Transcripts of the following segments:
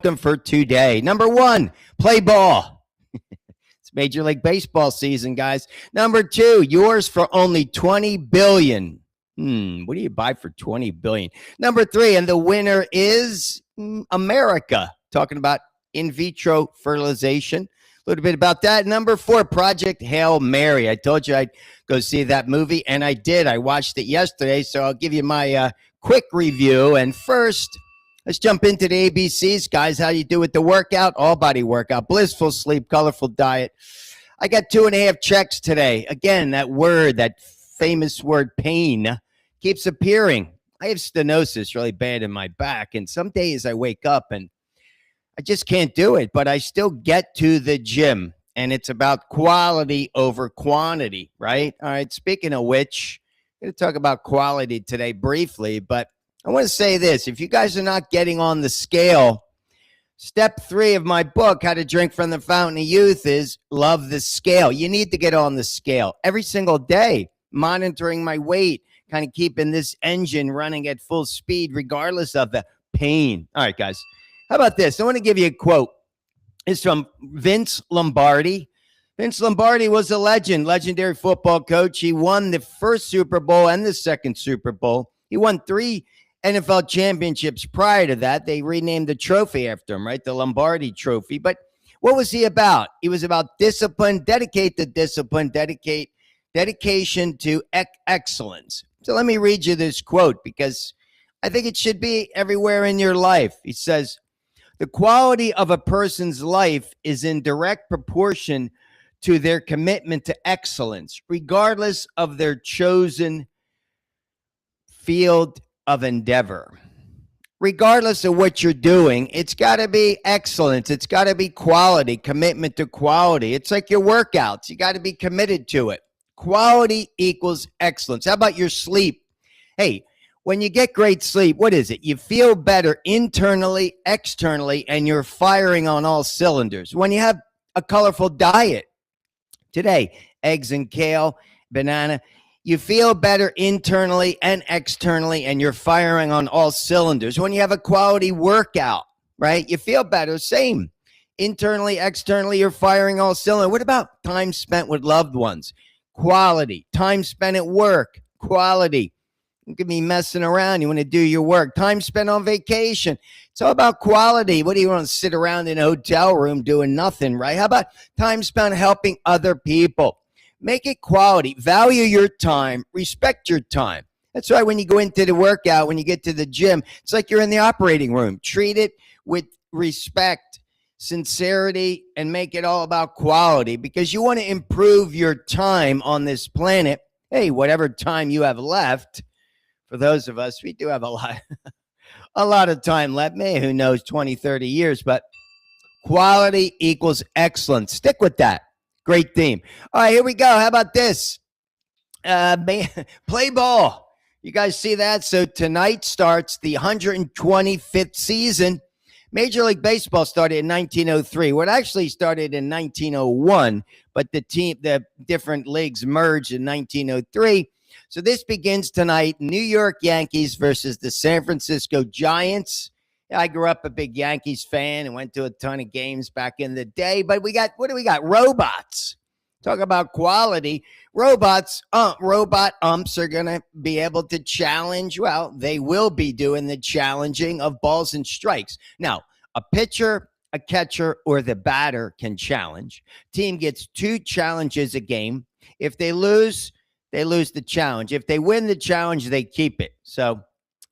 them for today. Number one, play ball. It's Major League Baseball season, guys. Number two, yours for only $20 billion. What do you buy for $20 billion? Number three, and the winner is America. Talking about in vitro fertilization. A little bit about that. Number four, Project Hail Mary. I told you I'd go see that movie, and I did. I watched it yesterday, so I'll give you my quick review. And first, let's jump into the ABCs, guys. How you do with the workout? All body workout, blissful sleep, colorful diet. I got 2.5 checks today. Again, that word, that famous word pain, keeps appearing. I have stenosis really bad in my back, and some days I wake up and I just can't do it, but I still get to the gym, and it's about quality over quantity, right? All right, speaking of which, I'm going to talk about quality today briefly, but I want to say this. If you guys are not getting on the scale, step 3 of my book, How to Drink from the Fountain of Youth, is love the scale. You need to get on the scale every single day, monitoring my weight, kind of keeping this engine running at full speed regardless of the pain. All right, guys. How about this? I want to give you a quote. It's from Vince Lombardi. Vince Lombardi was a legend, legendary football coach. He won the first Super Bowl and the second Super Bowl. He won 3 NFL championships prior to that. They renamed the trophy after him, right? The Lombardi Trophy. But what was he about? He was about discipline, dedicate to discipline, dedication to excellence. So let me read you this quote because I think it should be everywhere in your life. He says, "The quality of a person's life is in direct proportion to their commitment to excellence, regardless of their chosen field of endeavor." Regardless of what you're doing, it's got to be excellence. It's got to be quality, commitment to quality. It's like your workouts. You got to be committed to it. Quality equals excellence. How about your sleep? Hey, when you get great sleep, what is it? You feel better internally, externally, and you're firing on all cylinders. When you have a colorful diet, today, eggs and kale, banana, you feel better internally and externally, and you're firing on all cylinders. When you have a quality workout, right, you feel better. Same. Internally, externally, you're firing all cylinders. What about time spent with loved ones? Quality. Time spent at work. Quality. You could be messing around. You want to do your work. Time spent on vacation. It's all about quality. What do you want to sit around in a hotel room doing nothing, right? How about time spent helping other people? Make it quality. Value your time. Respect your time. That's why when you go into the workout, when you get to the gym, it's like you're in the operating room. Treat it with respect, sincerity, and make it all about quality because you want to improve your time on this planet. Hey, whatever time you have left. For those of us, we do have a lot of time left. Maybe, who knows, 20, 30 years, but quality equals excellence. Stick with that. Great theme. All right, here we go. How about this? Play ball. You guys see that? So tonight starts the 125th season. Major League Baseball started in 1903. Well, it actually started in 1901, but the different leagues merged in 1903. So this begins tonight, New York Yankees versus the San Francisco Giants. I grew up a big Yankees fan and went to a ton of games back in the day. But what do we got? Robots. Talk about quality. Robot umps are going to be able to challenge. Well, they will be doing the challenging of balls and strikes. Now, a pitcher, a catcher, or the batter can challenge. Team gets 2 challenges a game. If they lose, they lose the challenge. If they win the challenge, they keep it. So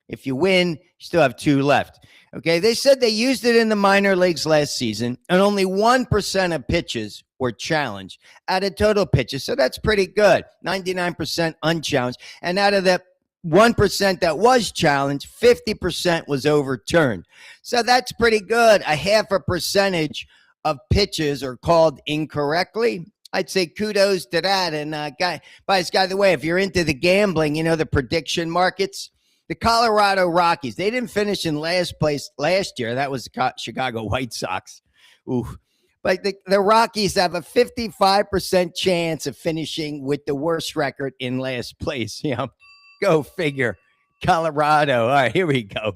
if you win, you still have 2 left. Okay, they said they used it in the minor leagues last season, and only 1% of pitches were challenged out of total pitches. So that's pretty good. 99% unchallenged. And out of the 1% that was challenged, 50% was overturned. So that's pretty good. A 0.5% of pitches are called incorrectly. I'd say kudos to that. And by the way, if you're into the gambling, you know, the prediction markets, the Colorado Rockies, they didn't finish in last place last year. That was the Chicago White Sox. Ooh. But the Rockies have a 55% chance of finishing with the worst record in last place. You know, go figure. Colorado. All right, here we go.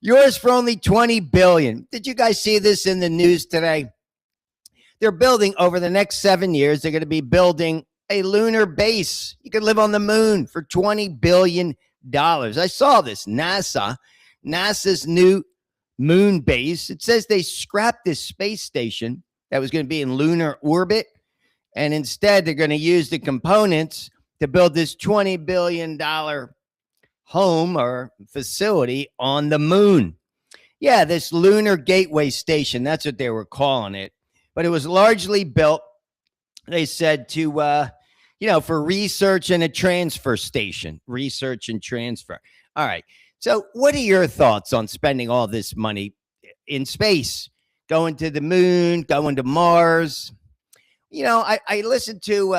Yours for only 20 billion. Did you guys see this in the news today? They're building over the next 7 years. They're going to be building a lunar base. You could live on the moon for $20 billion. I saw this. NASA's new moon base. It says they scrapped this space station that was going to be in lunar orbit. And instead, they're going to use the components to build this $20 billion home or facility on the moon. Yeah, this lunar gateway station. That's what they were calling it. But it was largely built, they said, to, for research and a transfer station. Research and transfer. All right. So what are your thoughts on spending all this money in space? Going to the moon, going to Mars? I listened to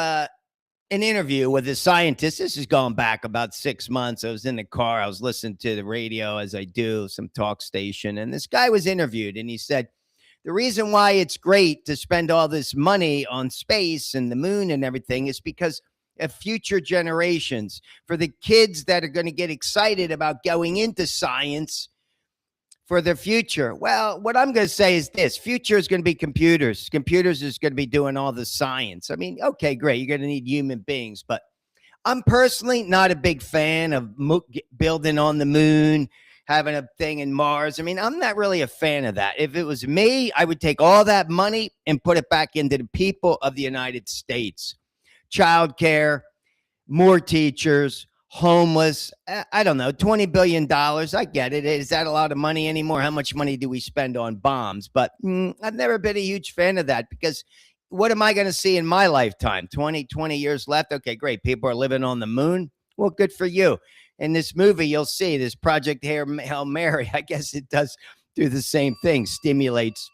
an interview with a scientist. This is going back about 6 months. I was in the car. I was listening to the radio, as I do, some talk station. And this guy was interviewed, and he said, the reason why it's great to spend all this money on space and the moon and everything is because of future generations, for the kids that are going to get excited about going into science for the future. Well, what I'm going to say is this: future is going to be computers. Computers is going to be doing all the science. I mean, okay, great. You're going to need human beings, but I'm personally not a big fan of building on the moon, having a thing in Mars. I mean, I'm not really a fan of that. If it was me, I would take all that money and put it back into the people of the United States. Childcare, more teachers, homeless. I don't know, $20 billion. I get it. Is that a lot of money anymore? How much money do we spend on bombs? But I've never been a huge fan of that, because what am I going to see in my lifetime? 20 years left. Okay, great. People are living on the moon. Well, good for you. In this movie, you'll see this Project Hail Mary. I guess it does do the same thing, stimulates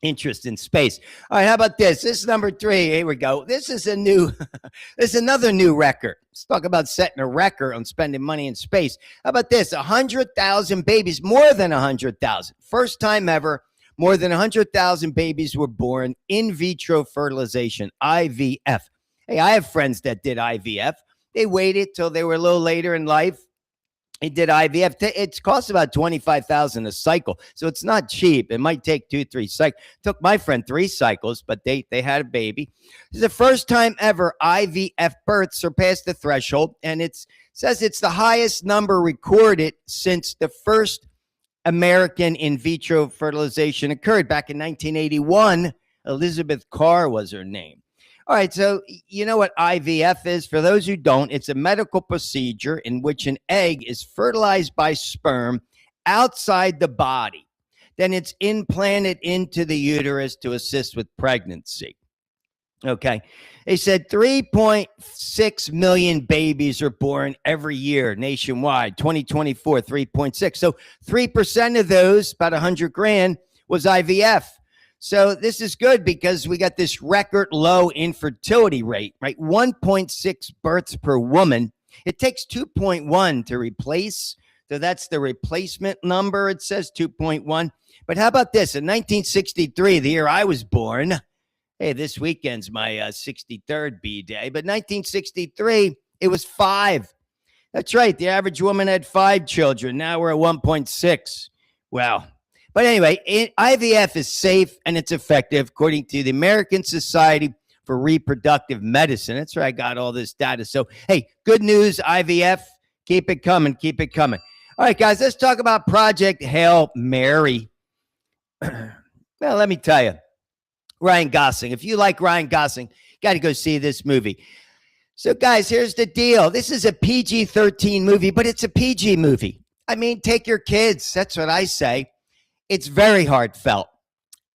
interest in space. All right, how about this? This is number 3. Here we go. This is another new record. Let's talk about setting a record on spending money in space. How about this? 100,000 babies, more than 100,000. First time ever, more than 100,000 babies were born in vitro fertilization, IVF. Hey, I have friends that did IVF. They waited till they were a little later in life. They did IVF. It costs about $25,000 a cycle, so it's not cheap. It might take 2-3 cycles. Took my friend 3 cycles, but they had a baby. This is the first time ever IVF births surpassed the threshold, and it says it's the highest number recorded since the first American in vitro fertilization occurred back in 1981. Elizabeth Carr was her name. All right, so you know what IVF is? For those who don't, it's a medical procedure in which an egg is fertilized by sperm outside the body. Then it's implanted into the uterus to assist with pregnancy. Okay, they said 3.6 million babies are born every year nationwide. 2024, 3.6. So 3% of those, about 100 grand, was IVF. So this is good because we got this record low infertility rate, right? 1.6 births per woman. It takes 2.1 to replace. So that's the replacement number. It says 2.1. But how about this? In 1963, the year I was born, hey, this weekend's my 63rd B-Day, but 1963, it was 5. That's right. The average woman had 5 children. Now we're at 1.6. Wow. But anyway, IVF is safe and it's effective, according to the American Society for Reproductive Medicine. That's where I got all this data. So, hey, good news, IVF. Keep it coming. Keep it coming. All right, guys, let's talk about Project Hail Mary. Well, let me tell you, Ryan Gosling. If you like Ryan Gosling, you got to go see this movie. So, guys, here's the deal. This is a PG-13 movie, but it's a PG movie. I mean, take your kids. That's what I say. It's very heartfelt.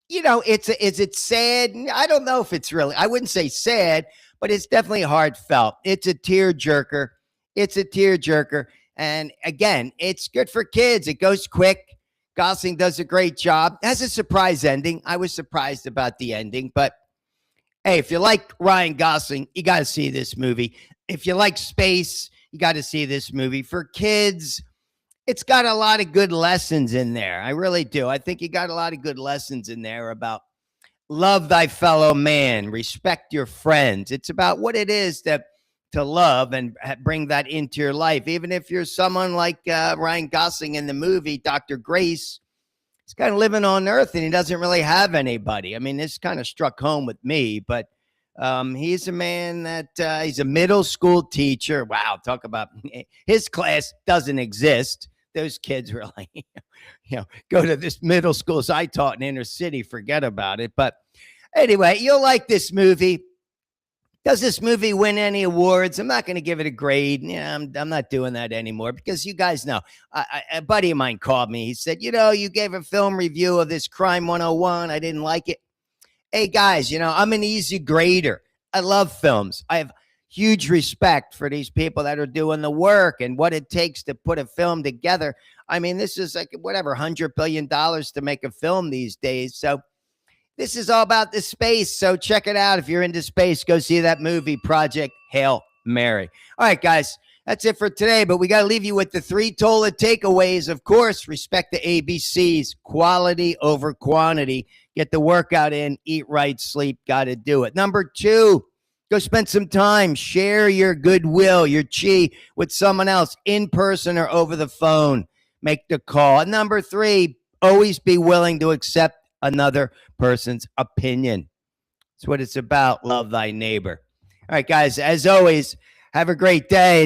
You know, is it sad? I don't know if it's really, I wouldn't say sad, but it's definitely heartfelt. It's a tearjerker. It's a tearjerker. And again, it's good for kids. It goes quick. Gosling does a great job. It has a surprise ending. I was surprised about the ending, but hey, if you like Ryan Gosling, you got to see this movie. If you like space, you got to see this movie. For kids, it's got a lot of good lessons in there. I really do. I think you got a lot of good lessons in there about love thy fellow man, respect your friends. It's about what it is to to love and bring that into your life. Even if you're someone like Ryan Gosling in the movie Dr. Grace, he's kind of living on earth and he doesn't really have anybody. I mean, this kind of struck home with me, but he's a man that he's a middle school teacher. Wow, talk about his class doesn't exist. Those kids were like, go to this middle schools I taught in inner city, forget about it. But anyway, you'll like this movie. Does this movie win any awards? I'm not going to give it a grade. Yeah, I'm not doing that anymore because you guys know. A buddy of mine called me. He said, you gave a film review of this Crime 101. I didn't like it. Hey, guys, I'm an easy grader. I love films. I have huge respect for these people that are doing the work and what it takes to put a film together. I mean, this is like whatever, $100 billion to make a film these days. So this is all about the space. So check it out. If you're into space, go see that movie, Project Hail Mary. All right, guys, that's it for today. But we got to leave you with the 3 Tola takeaways. Of course, respect the ABCs, quality over quantity. Get the workout in, eat right, sleep, got to do it. Number 2, go spend some time. Share your goodwill, your chi with someone else in person or over the phone. Make the call. And number 3, always be willing to accept another person's opinion. That's what it's about. Love thy neighbor. All right, guys, as always, have a great day.